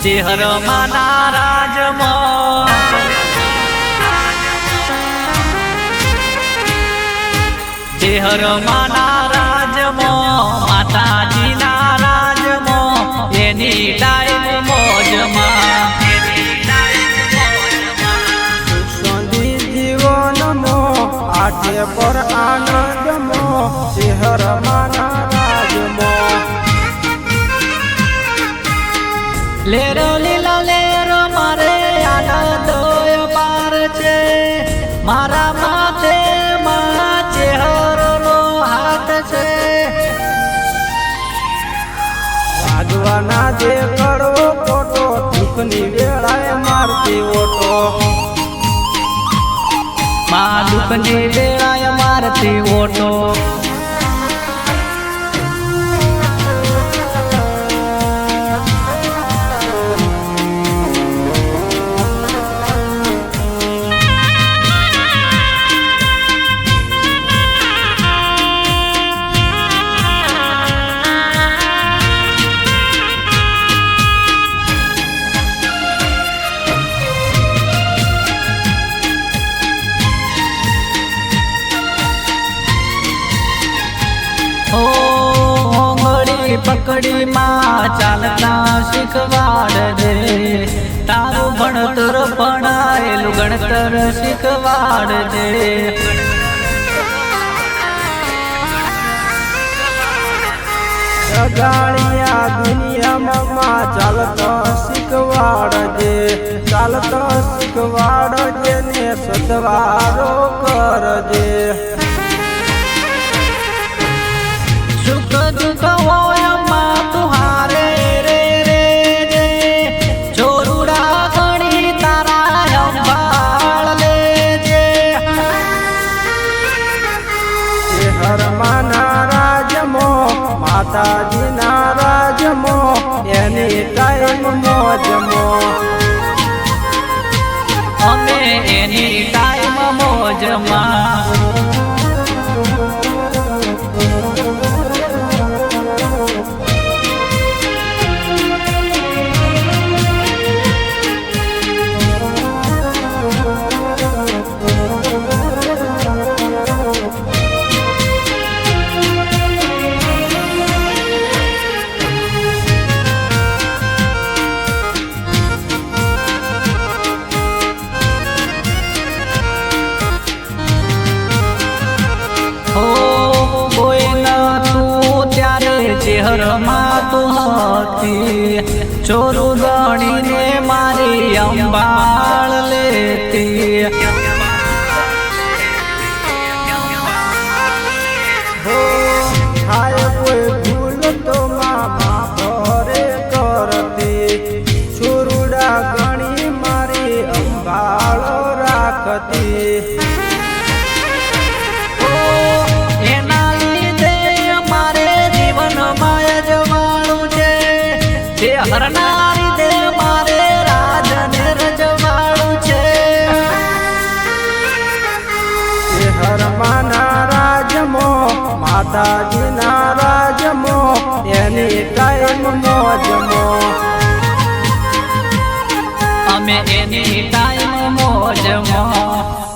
ચેહર માના રાજમાં ચેહર માના રાજમાં માતાજીના રાજમાં એની ટાઈમ મોજમાં સંધી જીવનમો આઠે પર આનંદમો ચેહર માના રાજમો લેરો લીલો લેરો મારે આનંદ પાર છે મારા માથે માં ચેહરનો હાથ છે વાગવાના જે કરો ખોટો દુઃખની વેળાએ મારતી ઓટો માં દુઃખની વેળાએ મારતી ઓટો પકડી માં ચાલતા શીખવાડજે તારું ભણતર ભણાયેલું ગણતર શીખવાડજે જગાડિયા દુનિયામાં ચાલતા શીખવાડજે ચાલતા શીખવાડજે ને સદવારો કરજે સુખ દુઃખ હોય માં તુહારે રે રે રે ચોરુડા ગણી તારા સંભાળ લેજે ચેહર માના રાજમો માતાજીના રાજમો એની ટાઈમ મોજમો અમે એની ટાઈમ મોજમાં ચેહરમાં તું હતી ચોરું ગણીને મારી અંબાળ લેતી થાય કોઈ ભૂલ તો મામા ભરે કરતી છુરુડા ગણી મારી અંબાળો રાખતી હરનારી દે મારે રાજને રજવાડું છે ચેહર માના રાજમો માતાજીના રાજમો એની ટાઈમ મોજમો અમે એની ટાઈમ મોજમાં